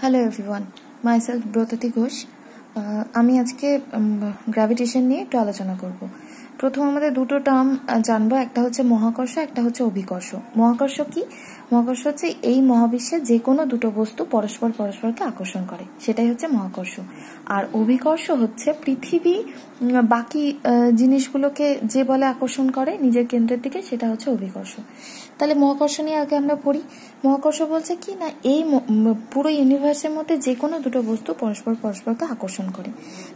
Hello everyone, myself Bratati Ghosh. আমি আজকে gravitation নিয়ে একটু আলোচনা করব। প্রথম আমাদের দুটো টার্ম জানবো, একটা হচ্ছে মহাকর্ষ, একটা হচ্ছে অভিকর্ষ। মহাকর্ষ কি? মহাকর্ষ হচ্ছে এই মহাবিশ্বে যে কোনো দুটো বস্তু পরস্পরকে আকর্ষণ করে, সেটাই হচ্ছে মহাকর্ষ। আর অভিকর্ষ হচ্ছে পৃথিবী বাকি জিনিসগুলোকে যে বলে আকর্ষণ করে নিজের কেন্দ্রের দিকে, সেটা হচ্ছে অভিকর্ষ। তাহলে মহাকর্ষ নিয়ে আগে আমরা পড়ি। মহাকর্ষ বলছে কি না, এই পুরো ইউনিভার্সের মধ্যে যে কোনো দুটো বস্তু পরস্পরকে আকর্ষণ করে।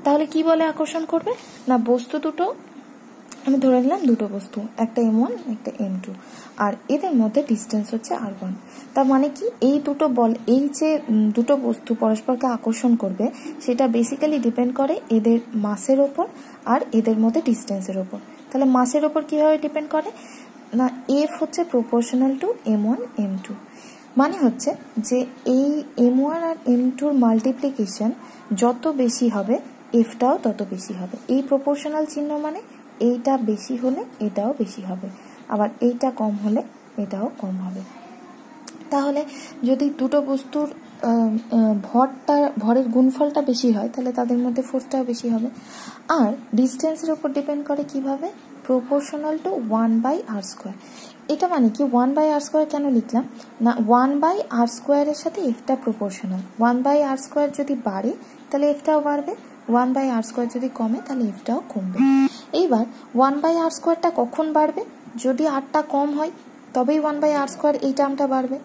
তাহলে কি বলে আকর্ষণ করবে না, বস্তু দুটো, আমি ধরে নিলাম দুটো বস্তু, একটা M1 একটা M2, আর এদের মধ্যে ডিস্টেন্স হচ্ছে R1। তার মানে কি, এই যে দুটো বস্তু পরস্পরকে আকর্ষণ করবে, সেটা বেসিক্যালি ডিপেন্ড করে এদের মাসের ওপর আর এদের মধ্যে ডিস্টেন্সের ওপর। তাহলে মাসের ওপর কিভাবে ডিপেন্ড করে না, F হচ্ছে প্রপোর্শনাল টু M1 M2। মানে হচ্ছে যে এই M1 আর M2-র মাল্টিপ্লিকেশন যত বেশি হবে, Fটাও তত বেশি হবে। এই প্রপোর্শনাল চিহ্ন মানে এইটা বেশি হলে এটাও বেশি হবে, আবার এইটা কম হলে এটাও কম হবে। তাহলে যদি দুটো বস্তুর ভরের গুণফলটা বেশি হয়, তাহলে তাদের মধ্যে ফোর্সটাও বেশি হবে। আর ডিস্টেন্সের উপর ডিপেন্ড করে কিভাবে, প্রপোর্শনাল টু 1/r²। এটা মানে কি, 1/r² কেন লিখলাম না, 1/r² সাথে এফটা প্রপোর্শনাল। 1/r² যদি বাড়ে তাহলে এফটাও বাড়বে, 1/r² যদি কমে তাহলে এফটাও কমবে। এইবার 1/r² কখন বাড়বে, যদি আরটা কম হয় তবেই 1/r² এই টার্মটা বাড়বে।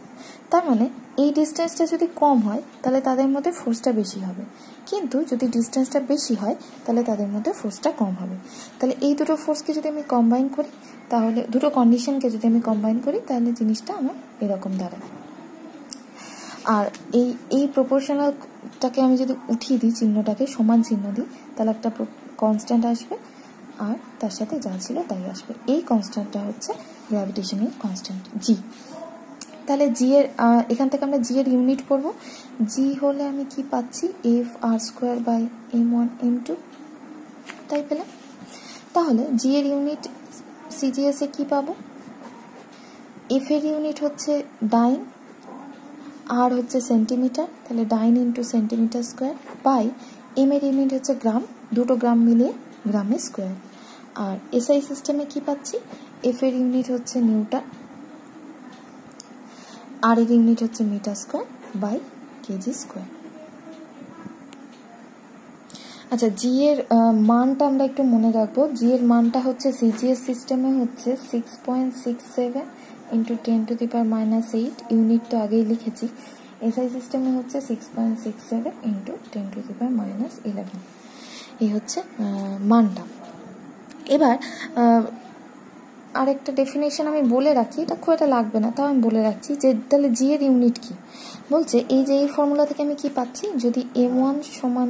তার মানে এই ডিস্টেন্সটা যদি কম হয় তাহলে তাদের মধ্যে ফোর্সটা বেশি হবে, কিন্তু যদি ডিস্টেন্সটা বেশি হয় তাহলে তাদের মধ্যে ফোর্সটা কম হবে। তাহলে এই দুটো ফোর্সকে যদি আমি কম্বাইন করি, তাহলে দুটো কন্ডিশনকে যদি আমি কম্বাইন করি, তাহলে জিনিসটা আমার এরকম দাঁড়ায়। আর এই প্রপোর্শনালটাকে আমি যদি উঠিয়ে দিই, চিহ্নটাকে সমান চিহ্ন দিই, তাহলে একটা কনস্ট্যান্ট আসবে, আর তার সাথে যা ছিল তাই আসবে। এই কনস্ট্যান্টটা হচ্ছে গ্র্যাভিটেশনাল কনস্ট্যান্ট জি। তাহলে জি এর এখান থেকে আমরা জি এর ইউনিট পড়বো। জি হলে আমি কি পাচ্ছি, F_r²/M1 M2, তাই পেলাম। তাহলে জি এর ইউনিট সিজিএস এ কি পাবো, এফ এর ইউনিট হচ্ছে ডাইন, আর হচ্ছে সেন্টিমিটার, তাহলে dyne into centimetre square, by M এর ইউনিট হচ্ছে গ্রাম, দুটো গ্রাম মিলিয়ে গ্রামের স্কোয়ার। আর এসআই সিস্টেমে কি পাচ্ছি, এফ এর ইউনিট হচ্ছে নিউটন, আর এর ইউনিট হচ্ছে metre square by KG square. আচ্ছা, জি এর মানটা আমরা একটু মনে রাখবো। জি এর মানটা হচ্ছে সিজিএস সিস্টেমে হচ্ছে 6.67 ইন্টু 10⁻⁸, ইউনিট তো আগেই লিখেছি। এসআই সিস্টেমে হচ্ছে 6.67 ইন্টু 10⁻11, এই হচ্ছে মানটা। এবার আরেকটা ডেফিনেশন আমি বলে রাখি, এটা খুব একটা লাগবে না, তাও আমি বলে রাখছি যে তাহলে জি এর ইউনিট কি বলছে। এই যে এই ফর্মুলা থেকে আমি কি পাচ্ছি, যদি M1 সমান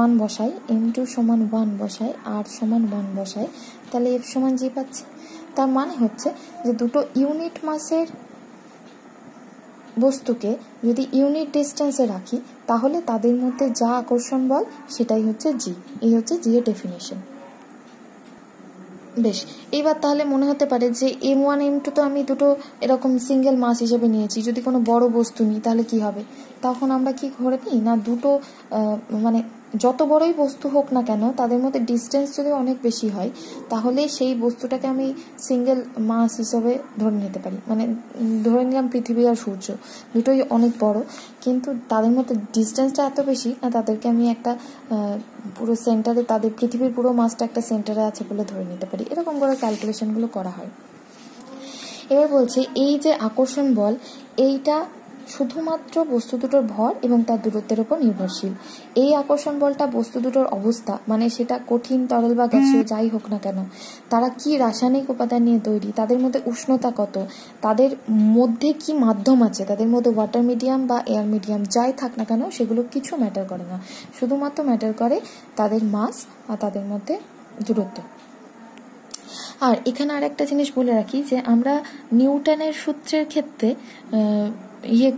1 বসাই, M2 সমান 1 বসাই, R সমান 1 বসাই, তাহলে F সমান জি পাচ্ছি। তার মানে হচ্ছে যে দুটো ইউনিট মাসের বস্তুকে যদি ইউনিট ডিস্টেন্সে রাখি, তাহলে তাদের মধ্যে যা আকর্ষণ বল সেটাই হচ্ছে জি। এই হচ্ছে জি এর ডেফিনেশন। বেশ, এইবার তাহলে মনে হতে পারে যে M1 M2 তো আমি দুটো এরকম সিঙ্গেল মাস হিসেবে নিয়েছি, যদি কোনো বড় বস্তু নিই তাহলে কি হবে। তখন আমরা কি করে নিই না, দুটো মানে যত বড়ই বস্তু হোক না কেন, তাদের মধ্যে ডিস্টেন্স যদি অনেক বেশি হয়, তাহলে সেই বস্তুটাকে আমি সিঙ্গেল মাস হিসেবে ধরে নিতে পারি। মানে ধরে নিলাম পৃথিবী আর সূর্য দুটোই অনেক বড়, কিন্তু তাদের মধ্যে ডিস্টেন্সটা এত বেশি না, তাদেরকে আমি একটা পুরো সেন্টারে, তাদের পৃথিবীর পুরো মাসটা একটা সেন্টারে আছে বলে ধরে নিতে পারি। এরকম করে ক্যালকুলেশনগুলো করা হয়। এবার বলছে এই যে আকর্ষণ বল, এইটা শুধুমাত্র বস্তু দুটোর ভর এবং তার দূরত্বের উপর নির্ভরশীল। এই আকর্ষণ বলটা বস্তু দুটোর অবস্থা, মানে সেটা কঠিন, তরল বা গ্যাসীয় যাই হোক না কেন, তারা কি রাসায়নিক উপাদান নিয়ে তৈরি, তাদের মধ্যে উষ্ণতা কত, তাদের মধ্যে কি মাধ্যম আছে, তাদের মধ্যে ওয়াটার মিডিয়াম বা এয়ার মিডিয়াম যাই থাক না কেন, সেগুলো কিছু ম্যাটার করে না। শুধুমাত্র ম্যাটার করে তাদের মাস আর তাদের মধ্যে দূরত্ব। আর এখানে আরেকটা জিনিস বলে রাখি যে আমরা নিউটনের সূত্রের ক্ষেত্রে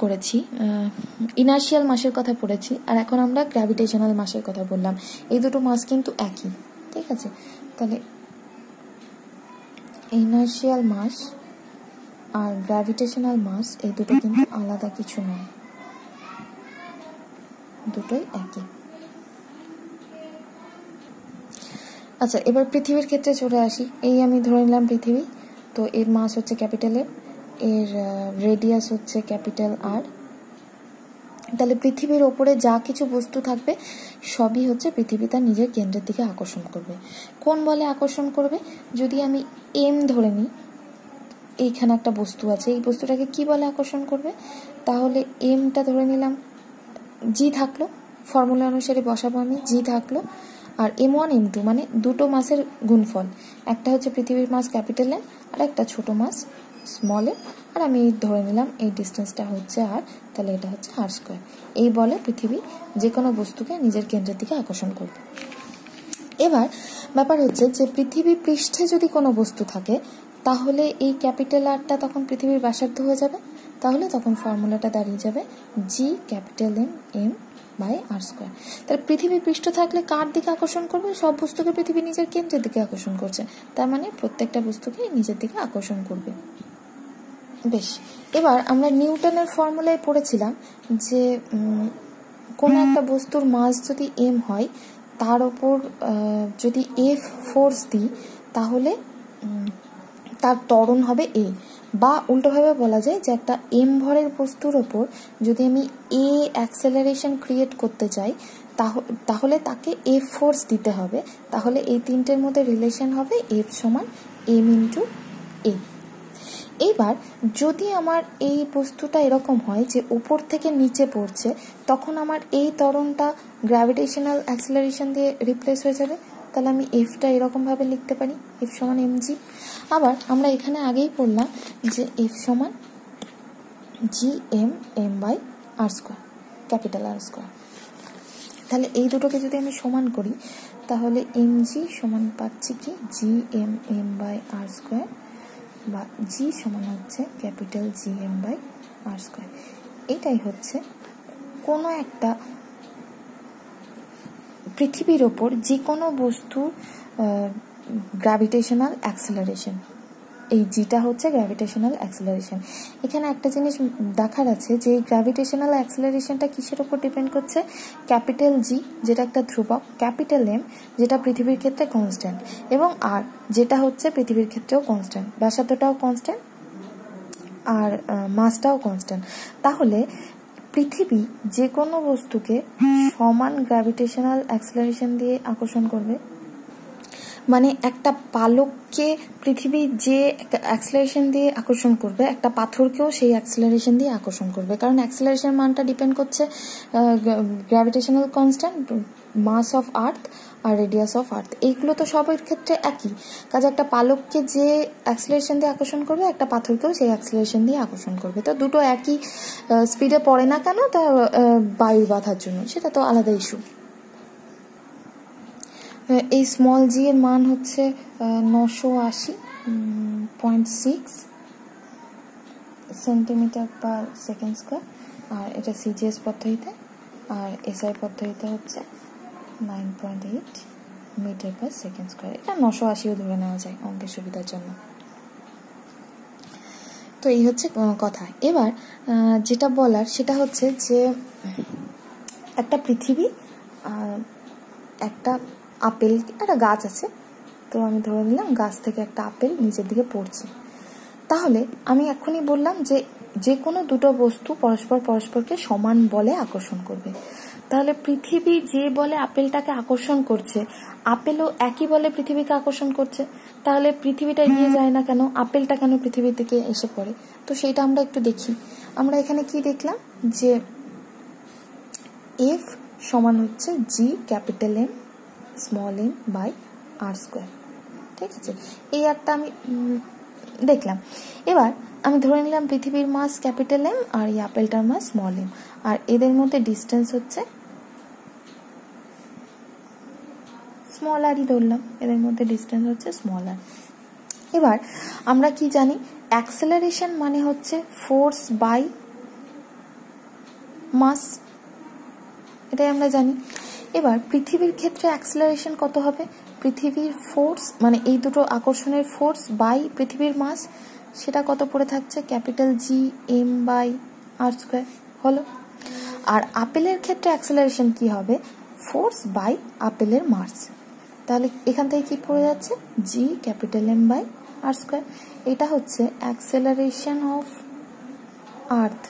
করেছি, ইনার্শিয়াল মাসের কথা পড়েছি, আর এখন আমরা গ্র্যাভিটেশনাল মাসের কথা বললাম। এই দুটো মাস কিন্তু একই, ঠিক আছে। তাহলে ইনার্শিয়াল মাস আর গ্র্যাভিটেশনাল মাস এই দুটো কিন্তু আলাদা কিছু নয়। দুটোই একই। আচ্ছা, এবার পৃথিবীর ক্ষেত্রে চলে আসি। এই আমি ধরে নিলাম পৃথিবী, তো এর মাস হচ্ছে ক্যাপিটাল এর রেডিয়াস হচ্ছে ক্যাপিটাল আর। তাহলে পৃথিবীর ওপরে যা কিছু বস্তু থাকবে সবই হচ্ছে পৃথিবী তার নিজের কেন্দ্রের দিকে আকর্ষণ করবে। কোন বলে আকর্ষণ করবে? যদি আমি এম ধরে নিই, এইখানে একটা বস্তু আছে, এই বস্তুটাকে কি বলে আকর্ষণ করবে? তাহলে এমটা ধরে নিলাম, জি থাকলো, ফর্মুলা অনুসারে বসাবো আমি, জি থাকলো, আর M1 M2 মানে দুটো মাসের গুণফল, একটা হচ্ছে পৃথিবীর মাস ক্যাপিটাল এম আর একটা ছোট মাস স্মল এম, আর আমি ধরে নিলাম এই ডিস্টেন্সটা হচ্ছে আর, তাহলে এটা হচ্ছে আর স্কোয়ার। এই বলে পৃথিবী যে কোনো বস্তুকে নিজের কেন্দ্রের দিকে আকর্ষণ করবে। এবার ব্যাপার হচ্ছে যে পৃথিবী পৃষ্ঠে যদি কোনো বস্তু থাকে তাহলে এই ক্যাপিটাল আরটা তখন পৃথিবীর ব্যাসার্ধ হয়ে যাবে, তাহলে তখন ফর্মুলাটা দাঁড়িয়ে যাবে G capital M M by R square. তাহলে পৃথিবী পৃষ্ঠ থাকলে কার দিকে আকর্ষণ করবে? সব বস্তুকে পৃথিবী নিজের কেন্দ্রের দিকে আকর্ষণ করছে, তার মানে প্রত্যেকটা বস্তুকে নিজের দিকে আকর্ষণ করবে। বেশ, এবার আমরা নিউটনের ফর্মুলায় পড়েছিলাম যে কোনো একটা বস্তুর মাস যদি এম হয়, তার ওপর যদি এফ ফোর্স দিই তাহলে তার ত্বরণ হবে এ, বা উল্টোভাবে বলা যায় যে একটা এম ভরের বস্তুর ওপর যদি আমি এ অ্যাক্সেলারেশন ক্রিয়েট করতে চাই তাহলে তাকে এফ ফোর্স দিতে হবে, তাহলে এই তিনটের মধ্যে রিলেশন হবে এফ সমান এম ইন্টু এ। এইবার যদি আমার এই বস্তুটা এরকম হয় যে উপর থেকে নিচে পড়ছে, তখন আমার এই ত্বরণটা গ্র্যাভিটেশনাল অ্যাক্সেলারেশন দিয়ে রিপ্লেস হয়ে যাবে, তাহলে আমি এফটা এরকমভাবে লিখতে পারি, এফ সমান এম জি। আবার আমরা এখানে আগেই পড়লাম যে এফ সমান G M M by R square, capital R square. তাহলে এই দুটোকে যদি আমি সমান করি তাহলে এম জি সমান পাচ্ছি কি G M M by R square, বা জি সমান হচ্ছে capital G M by R square. এটাই হচ্ছে কোনো একটা পৃথিবীর ওপর যে কোনো বস্তুর গ্র্যাভিটেশনাল অ্যাক্সেলারেশন, এই জিটা হচ্ছে গ্র্যাভিটেশনাল অ্যাক্সেলারেশন। এখানে একটা জিনিস দেখার আছে যে এই গ্র্যাভিটেশনাল অ্যাক্সেলারেশনটা কিসের ওপর ডিপেন্ড করছে? ক্যাপিটাল জি যেটা একটা ধ্রুবক, ক্যাপিটাল এম যেটা পৃথিবীর ক্ষেত্রে কনস্ট্যান্ট, এবং আর যেটা হচ্ছে পৃথিবীর ক্ষেত্রেও কনস্ট্যান্ট, ব্যাসার্ধটাও কনস্ট্যান্ট আর মাসটাও কনস্ট্যান্ট। তাহলে পৃথিবী যে কোনো বস্তুকে সমান গ্র্যাভিটেশনাল অ্যাক্সেলারেশন দিয়ে আকর্ষণ করবে, মানে একটা পালককে পৃথিবী যে অ্যাক্সেলারেশন দিয়ে আকর্ষণ করবে একটা পাথরকেও সেই অ্যাক্সেলারেশন দিয়ে আকর্ষণ করবে, কারণ অ্যাক্সেলারেশন মানটা ডিপেন্ড করছে gravitational constant, mass of earth আর রেডিয়াস অফ আর্থ, এইগুলো তো সবের ক্ষেত্রে একই। কাজে একটা পালককে যে অ্যাক্সেলারেশন দিয়ে আকর্ষণ করবে একটা পাথরকেও সেই অ্যাক্সেলারেশন দিয়ে আকর্ষণ করবে। তো দুটো একই স্পিডে পড়ে না কেন? তা বায়ুর বাধার জন্য, সেটা তো আলাদা ইস্যু। এই স্মল জি এর মান হচ্ছে 980.6 সেন্টিমিটার পার সেকেন্ড স্কোয়ার, আর এটা সিজিএস পদ্ধতিতে, আর এসআই পদ্ধতিতে হচ্ছে 9.8 মিটার পার সেকেন্ড স্কোয়ার। এটা 980ও ধরে নেওয়া যায় অঙ্কের সুবিধার জন্য। তো এই হচ্ছে কথা। এবার যেটা বলার সেটা হচ্ছে যে একটা পৃথিবী, একটা আপেল, একটা গাছ আছে, তো আমি ধরে নিলাম গাছ থেকে একটা আপেল নিচের দিকে পড়ছে। তাহলে আমি এখনই বললাম যে যে কোনো দুটো বস্তু পরস্পরকে সমান বলে আকর্ষণ করবে। তাহলে পৃথিবী যে বলে আপেলটাকে আকর্ষণ করছে, আপেলও একই বলে পৃথিবীকে আকর্ষণ করছে, তাহলে পৃথিবীটা এগিয়ে যায় না কেন? আপেলটা কেন পৃথিবীর দিকে এসে পড়ে? তো সেইটা আমরা একটু দেখি। আমরা এখানে কি দেখলাম যে এফ সমান হচ্ছে G capital M small M by R square, ঠিক আছে? এই একটা আমি দেখলাম। এবার আমি ধরে নিলাম পৃথিবীর মাস ক্যাপিটাল এম আর এই আপেলটার মাস স্মল এম, আর এদের মধ্যে ডিস্টেন্স হচ্ছে স্মল আরই ধরলাম, এদের মধ্যে ডিস্টেন্স হচ্ছে স্মল আর। এবার আমরা কি জানি? অ্যাক্সেলারেশন মানে হচ্ছে ফোর্স বাই মাস, এটাই আমরা জানি। এবার পৃথিবীর ক্ষেত্রে অ্যাক্সেলারেশন কত হবে? পৃথিবীর ফোর্স মানে এই দুটো আকর্ষণের ফোর্স বাই পৃথিবীর মাস, সেটা কত পড়ে থাকছে? Capital G M by R square হলো। আর আপেলের ক্ষেত্রে অ্যাক্সেলারেশন কি হবে, ফোর্স বাই আপেলের মাস। তাহলে এখান থেকে কি পড়ে যাচ্ছে, G capital M by R square. এটা হচ্ছে অ্যাক্সেলারেশন অফ আর্থ,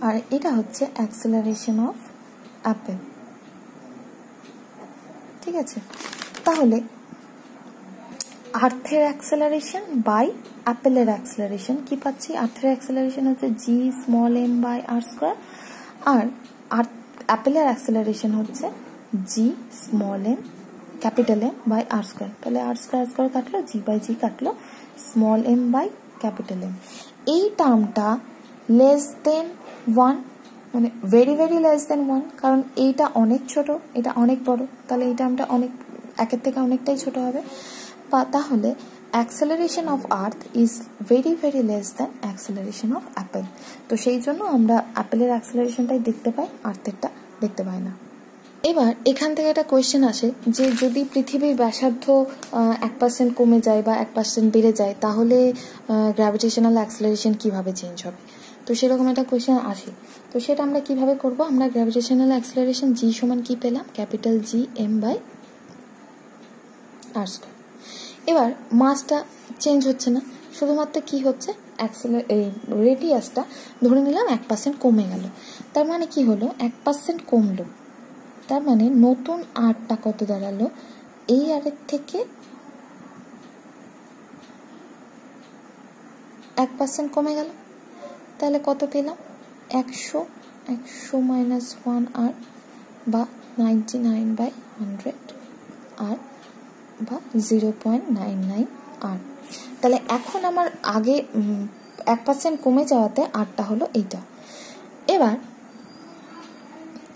আর এটা হচ্ছে অ্যাক্সেলারেশন অফ আপেল। ঠিক আছে, তাহলে আর্থের অ্যাক্সেলারেশন বাই আপেলের অ্যাক্সেলারেশন কি পাচ্ছি, আর্থের অ্যাক্সেলারেশন হচ্ছে G small M by R square, আর আপেলের অ্যাক্সেলারেশন হচ্ছে G small m capital M by R square. তাহলে আর স্কোয়ার কাটলো, জি বাই জি কাটলো, small M by capital M. এই টার্মটা লেস দেন 1, মানে ভেরি ভেরি লেস দেন 1, কারণ এইটা অনেক ছোট, এটা অনেক বড়, তাহলে এই টার্মটা অনেক একের থেকে অনেকটাই ছোট হবে। বা তাহলে acceleration of earth is very very less than acceleration of Apple. তো সেই জন্য আমরা অ্যাপেলের অ্যাক্সেলারেশনটাই দেখতে পাই, আর্থেরটা দেখতে পাই না। এবার এখান থেকে একটা কোয়েশ্চেন আসে যে যদি পৃথিবীর ব্যাসার্ধ 1% কমে যায় বা 1% বেড়ে যায়, তাহলে গ্র্যাভিটেশনাল অ্যাক্সেলারেশন কিভাবে চেঞ্জ হবে। তো সেরকম একটা কোয়েশ্চেন আসে। তো সেটা আমরা কিভাবে করব, আমরা গ্র্যাভিটেশনাল অ্যাক্সেলারেশন জি সমান কি পেলাম, capital G M by R square. এবার মাসটা চেঞ্জ হচ্ছে না, শুধুমাত্র কি হচ্ছে, এই রেডিয়াসটা ধরে নিলাম 1% কমে গেল। তার মানে কি হলো, 1% কমলো, তার মানে নতুন আরটা কত দাঁড়ালো, এই আরের থেকে 1% কমে গেল, তাহলে কত পেলাম, 100 মাইনাস 1 আর বা 99/100 আর বা 0.99 আর। তাহলে এখন আমার আগে 1% কমে যাওয়াতে আরটা হলো এইটা। এবার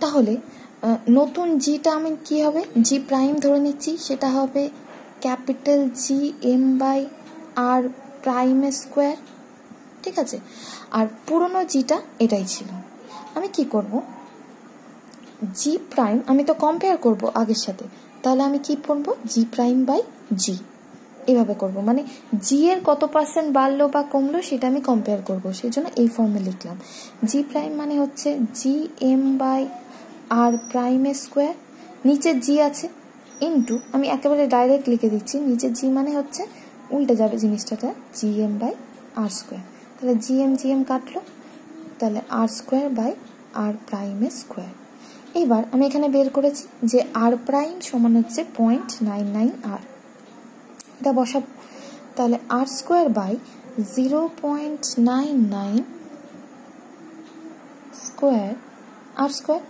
তাহলে নতুন জিটা আমি কি হবে, জি প্রাইম ধরে নিচ্ছি, সেটা হবে capital G M by R prime square. ঠিক আছে, আর পুরনো জিটা এটাই ছিল। আমি কি করব, জি প্রাইম আমি তো কম্পেয়ার করব আগের সাথে, তাহলে আমি কি করব, জি প্রাইম বাই জি এভাবে করব, মানে জি এর কত % বাড়লো বা কমলো সেটা আমি কম্পেয়ার করব, সেই জন্য এই ফর্মে লিখলাম। জি প্রাইম মানে হচ্ছে G M by R prime square, নিচে জি আছে ইন্টু, আমি একেবারে ডাইরেক্ট লিখে দিচ্ছি, নিচে জি মানে হচ্ছে উল্টে যাবে জিনিসটাতে, G M by R square. তাহলে জি এম কাটলো, তাহলে r square by R prime square. এবার আমি এখানে বের করেছি যে আর প্রাইম সমান হচ্ছে 0.99 আর, এটা বসাব, তাহলে r square by 0.99 square r square,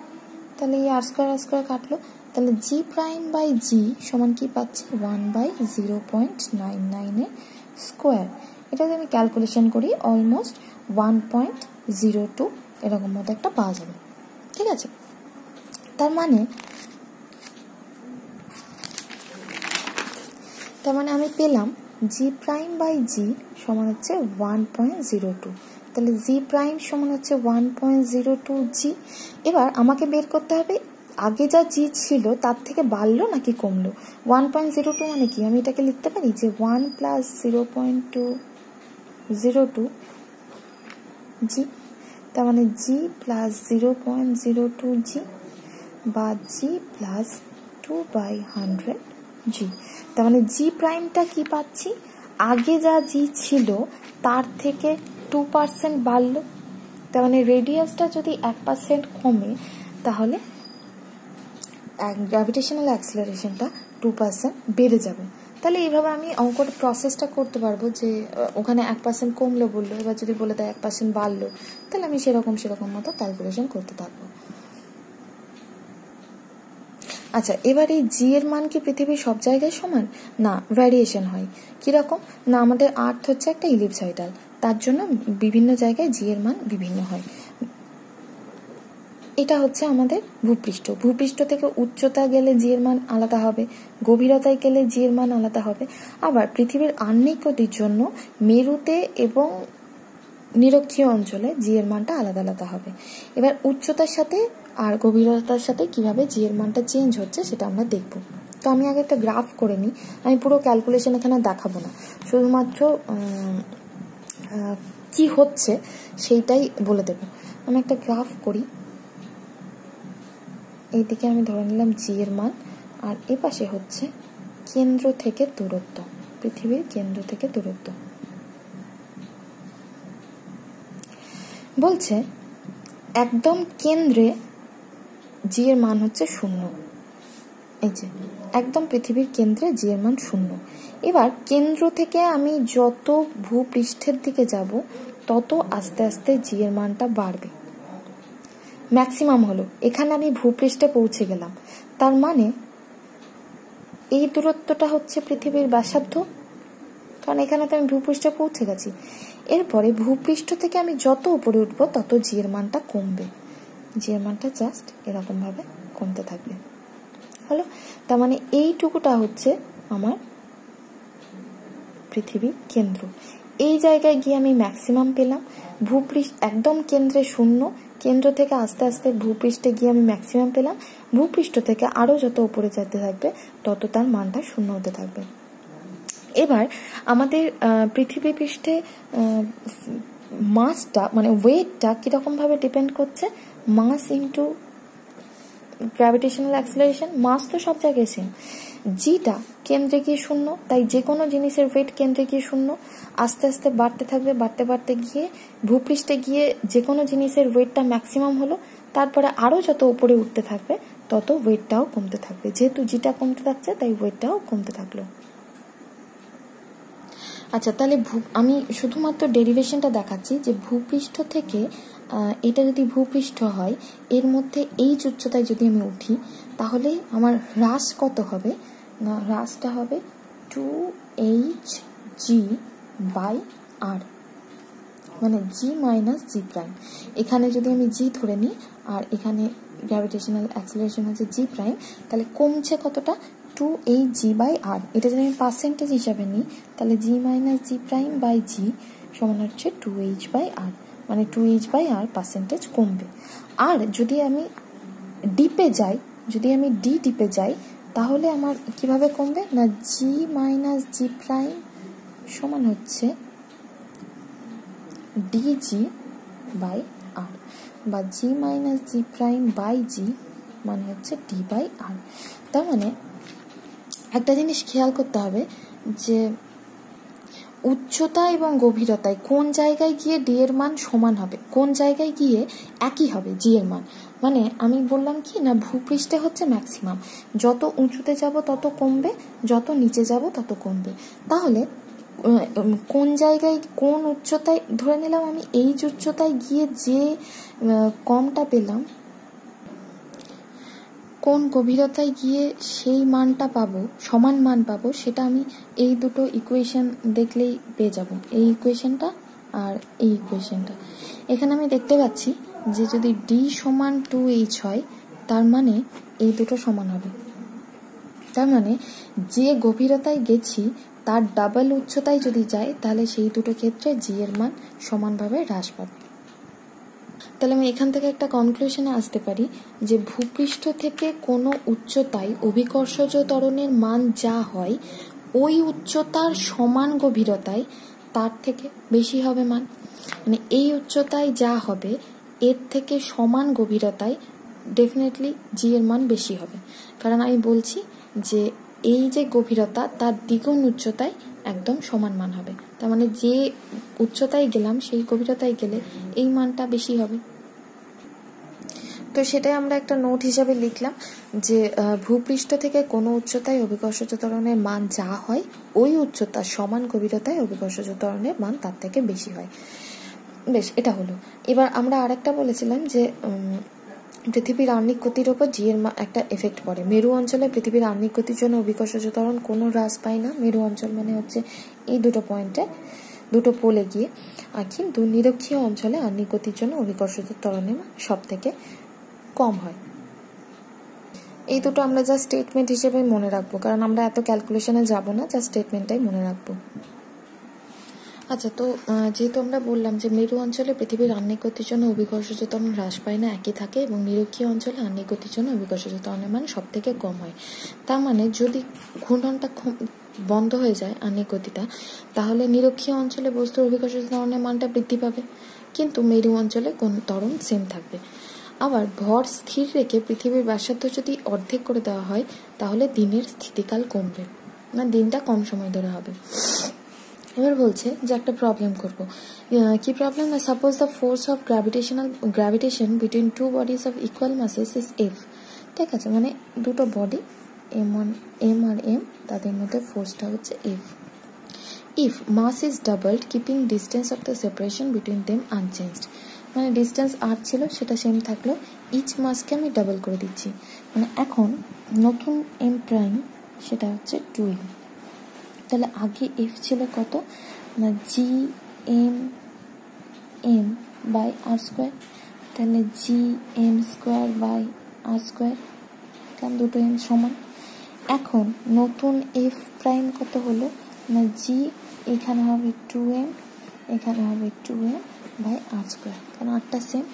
তাহলে এই আর স্কোয়ার কাটলো, তাহলে জি প্রাইম বাই জি সমান কি পাচ্ছি, 1/0.99 স্কোয়ার। এটা যদি আমি ক্যালকুলেশন করি অলমোস্ট 1.02 এরকম মতো একটা পাওয়া যাবে। ঠিক আছে, তার মানে আমি পেলাম জি প্রাইম বাই জি সমান হচ্ছে 1.02, তাহলে জি প্রাইম সমান হচ্ছে 1.02 জি। এবার আমাকে বের করতে হবে আগে যা জি ছিল তার থেকে বাড়লো নাকি কমলো। 1.02 মানে কি, আমি এটাকে লিখতে পারি যে 1 প্লাস 0.202 জি, তার মানে জি প্লাস 0.02 জি বা জি প্লাস 2/100 জি। তার মানে জি প্রাইমটা কি পাচ্ছি, আগে যা জি ছিল তার থেকে 2% বাড়লো, তার মানে রেডিয়াসটা যদি 1% কমে তাহলে গ্র্যাভিটেশনাল অ্যাক্সেলারেশনটা 2% বেড়ে যাবে। তাহলে এইভাবে আমি অঙ্কর প্রসেসটা করতে পারবো যে ওখানে 1% কমলো বললো, এবার যদি বলে দেয় 1% বাড়লো, তাহলে আমি সেরকম মতো ক্যালকুলেশন করতে থাকবো। আচ্ছা, এবার এই জি এর মান কি পৃথিবীর সব জায়গায় সমান, না, ভ্যারিয়েশন হয়। কিরকম না, আমাদের আর্থ হচ্ছে একটা ইলিপসয়েডাল, তার জন্য বিভিন্ন জায়গায় জি এর মান বিভিন্ন হয়। এটা হচ্ছে আমাদের ভূপৃষ্ঠ থেকে উচ্চতা গেলে জি এর মান আলাদা হবে, গভীরতায় গেলে জি এর মান আলাদা হবে। আবার পৃথিবীর আহ্নিক গতির জন্য মেরুতে এবং নিরক্ষীয় অঞ্চলে জি এর মানটা আলাদা আলাদা হবে। এবার উচ্চতার সাথে আর গভীরতার সাথে কিভাবে জি এর মানটা চেঞ্জ হচ্ছে সেটা আমরা দেখব। তো আমি আগে একটা গ্রাফ করে নিই, আমি পুরো ক্যালকুলেশন এখানে দেখাবো না, শুধুমাত্র কি হচ্ছে সেইটাই বলে দেব। আমি একটা গ্রাফ করি, এইদিকে আমি ধরে নিলাম জি এর মান, আর এ পাশে হচ্ছে কেন্দ্র থেকে দূরত্ব, পৃথিবীর কেন্দ্র থেকে দূরত্ব। বলছে একদম কেন্দ্রে জি এর মান হচ্ছে 0। এই যে একদম পৃথিবীর কেন্দ্রে জি এর মান 0। এবার কেন্দ্র থেকে আমি যত ভূপৃষ্ঠের দিকে যাব তত আস্তে আস্তে জি এর মানটা বাড়বে। ম্যাক্সিমাম হলো এখানে আমি ভূপৃষ্ঠে পৌঁছে গেলাম, তার মানে এই দূরত্বটা হচ্ছে পৃথিবীর ব্যাসার্ধ, কারণ এখানে তো আমি ভূপৃষ্ঠে পৌঁছে গেছি। এরপরে ভূপৃষ্ঠ থেকে আমি যত উপরে উঠবো তত জি এর মানটা কমবে, জি এর মানটা জাস্ট এরকম ভাবে কমতে থাকবে। হলো, তার মানে এইটুকুটা হচ্ছে আমার পৃথিবীর কেন্দ্র। এই জায়গায় গিয়ে আমি ম্যাক্সিমাম পেলাম, ভূপৃষ্ঠ একদম কেন্দ্রে 0, কেন্দ্র থেকে আস্তে আস্তে ভূপৃষ্ঠে গিয়ে আমি ম্যাক্সিমাম পেলাম, ভূপৃষ্ঠ থেকে আরো যত উপরে যেতে থাকবে তত তার মানটা 0 হতে থাকবে। এবার আমাদের পৃথিবী পৃষ্ঠে মাসটা মানে ওয়েটটা কিরকম ভাবে ডিপেন্ড করছে, মাস ইন্টু গ্র্যাভিটেশনাল অ্যাক্সিলারেশন। মাস তো সব জায়গায় সেম, জিটা কেন্দ্রে গিয়ে 0, তাই যে কোনো জিনিসের ওয়েট কেন্দ্রে গিয়ে 0, আস্তে আস্তে বাড়তে থাকবে, বাড়তে বাড়তে গিয়ে ভূপৃষ্ঠে গিয়ে যে কোনো জিনিসের ওয়েটটা ম্যাক্সিমাম হলো, তারপরে আরো যত উপরে উঠতে থাকবে তত ওয়েটটাও কমতে থাকবে। যেহেতু জিটা কমতে থাকছে তাই ওয়েটটাও কমতে থাকলো। আচ্ছা, তাহলে আমি শুধুমাত্র ডেরিভেশনটা দেখাচ্ছি যে ভূপৃষ্ঠ থেকে এটা যদি ভূপৃষ্ঠ হয়, এর মধ্যে এইচ উচ্চতায় যদি আমি উঠি তাহলে আমার হ্রাস কত হবে না, হ্রাসটা হবে 2hg/r, মানে জি মাইনাস জি প্রাইম। এখানে যদি আমি জি ধরে নিই আর এখানে গ্র্যাভিটেশনাল অ্যাক্সিলারেশন হচ্ছে জি প্রাইম, তাহলে কমছে কতটা, 2hg/r। এটা যদি আমি পার্সেন্টেজ হিসাবে নিই তাহলে জি মাইনাস জি প্রাইম বাই জি সমান হচ্ছে 2h/r, মানে 2h/r পার্সেন্টেজ কমবে। আর যদি আমি ডিপে যাই, যদি আমি ডিপে যাই তাহলে আমার কিভাবে কমবে না, জি মাইনাস জি প্রাইম সমান হচ্ছে dg/r, বা জি মাইনাস জি প্রাইম বাই জি মানে হচ্ছে d/r। তার মানে একটা জিনিস খেয়াল করতে হবে যে উচ্চতা এবং গভীরতায় কোন জায়গায় গিয়ে ডি এর মান সমান হবে, কোন জায়গায় গিয়ে একই হবে জি এর মান। মানে আমি বললাম কি না, ভূপৃষ্ঠে হচ্ছে ম্যাক্সিমাম, যত উঁচুতে যাব তত কমবে, যত নিচে যাব তত কমবে। তাহলে কোন জায়গায় কোন উচ্চতায়, ধরে নিলাম আমি এই উচ্চতায় গিয়ে যে কমটা পেলাম, কোন গভীরতায় গিয়ে সেই মানটা পাবো, সমান মান পাবো, সেটা আমি এই দুটো ইকুয়েশন দেখলেই পেয়ে যাব। এই ইকুয়েশনটা আর এই ইকুয়েশনটা, এখানে আমি দেখতে পাচ্ছি যে যদি ডি সমান 2h হয় তার মানে এই দুটো সমান হবে। তার মানে যে গভীরতায় গেছি তার ডাবল উচ্চতায় যদি যায় তাহলে সেই দুটো ক্ষেত্রে জি এর মান সমানভাবে হ্রাস পাবে। তাহলে আমি এখান থেকে একটা কনক্লুশনে আসতে পারি যে ভূপৃষ্ঠ থেকে কোনো উচ্চতায় অভিকর্ষজ ত্বরণের মান যা হয় ওই উচ্চতার সমান গভীরতায় তার থেকে বেশি হবে মান, মানে এই উচ্চতায় যা হবে এর থেকে সমান গভীরতায় ডেফিনেটলি জি এর মান বেশি হবে। কারণ আমি বলছি যে এই যে গভীরতা তার দ্বিগুণ উচ্চতায় একদম সমান মান হবে, তার মানে যে উচ্চতায় গেলাম সেই গভীরতায় গেলে এই মানটা বেশি হবে। তো সেটাই আমরা একটা নোট হিসাবে লিখলাম যে ভূপৃষ্ঠ থেকে কোনো উচ্চতায় অভিকর্ষজ ত্বরণের মান যা হয় ওই উচ্চতার সমান গভীরতায় অভিকর্ষজ ত্বরণের মান তার থেকে বেশি হয়। বেশ, এটা হলো। এবার আমরা আরেকটা বলেছিলাম যে পৃথিবীর আহ্নিক গতির ওপর জি এর একটা এফেক্ট পড়ে। মেরু অঞ্চলে পৃথিবীর আহ্নিক গতির জন্য অভিকর্ষজ ত্বরণ কোনো হ্রাস পায় না, মেরু অঞ্চল মানে হচ্ছে এই দুটো পয়েন্টে দুটো পোলে গিয়ে, আর কিন্তু নিরক্ষীয় অঞ্চলে আহ্নিক গতির জন্য অভিকর্ষজ ত্বরণের মান সব থেকে কম হয়। এই দুটো আমরা যা স্টেটমেন্ট হিসেবে মনে রাখবো, কারণ আমরা এত ক্যালকুলেশনে যাব না, যা স্টেটমেন্টটাই মনে রাখবো। আচ্ছা, তো যেহেতু আমরা বললাম যে মেরু অঞ্চলে পৃথিবীর আহ্নিক গতির জন্য অভিকর্ষজ ত্বরণ হ্রাস পায় না, একই থাকে, এবং নিরক্ষীয় অঞ্চলে আহ্নিক গতির জন্য অভিকর্ষজ ত্বরণের মান সব থেকে কম হয়। তার মানে যদি ঘূর্ণনটা বন্ধ হয়ে যায় আহ্নিক গতিটা, তাহলে নিরক্ষীয় অঞ্চলে বস্তুর অভিকর্ষ ত্বরণের মানটা বৃদ্ধি পাবে, কিন্তু মেরু অঞ্চলে কোন ত্বরণ সেম থাকবে। আবার ভর স্থির রেখে পৃথিবীর ব্যাসার্ধ যদি অর্ধেক করে দেওয়া হয় তাহলে দিনের স্থিতিকাল কমবে, মানে দিনটা কম সময় ধরে হবে। এবার বলছে যে একটা প্রবলেম করব। কি প্রবলেম? না, suppose the force of gravitation between two bodies of equal masses is F. ঠিক আছে, মানে দুটো বডি এম আর এম, তাদের মধ্যে ফোর্সটা হচ্ছে F. If mass is doubled keeping distance of the separation between them unchanged, মানে ডিস্টেন্স আর ছিল সেটা সেম থাকলো, ইচ মাসকে আমি ডাবল করে দিচ্ছি। মানে এখন নতুন এম প্রাইম সেটা হচ্ছে 2m। তাহলে আগে এফ ছিল কত না G M M by R square, তাহলে G M square by R square, কারণ দুটো এম সমান। এখন নতুন এফ প্রাইম কত হলো না জি, এখানে হবে 2m, এখানে হবে 2m বাই আর স্কোয়ার, কারণ আরটা সেম,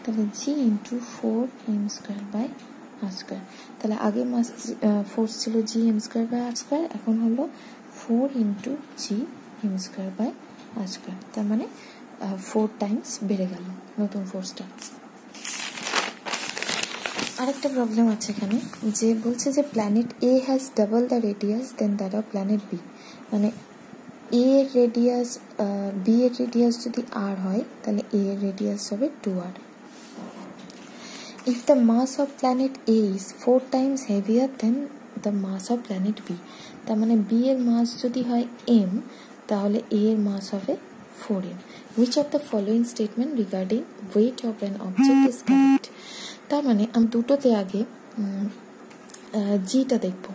তাহলে G into 4m square by R square. তাহলে আগে মাস ফোর্স ছিল G M square by R square, এখন হলো 4 into G M square by R square, তার মানে 4 টাইমস বেড়ে গেল নতুন ফোর্সটা। আরেকটা প্রবলেম আছে এখানে, যে বলছে যে planet A has double the radius than that of planet B, মানে এ এর রেডিয়াস বি এর রেডিয়াস যদি আর হয় তাহলে এ এর রেডিয়াস হবে 2r। If the mass of planet A is 4 times heavier than the mass of planet B, তার মানে বি এর মাস যদি হয় m, তাহলে এ এর মাস হবে 4m। Which of the following statement regarding weight of an object is correct? তার মানে আমি দুটোতে আগে জিটা দেখবো।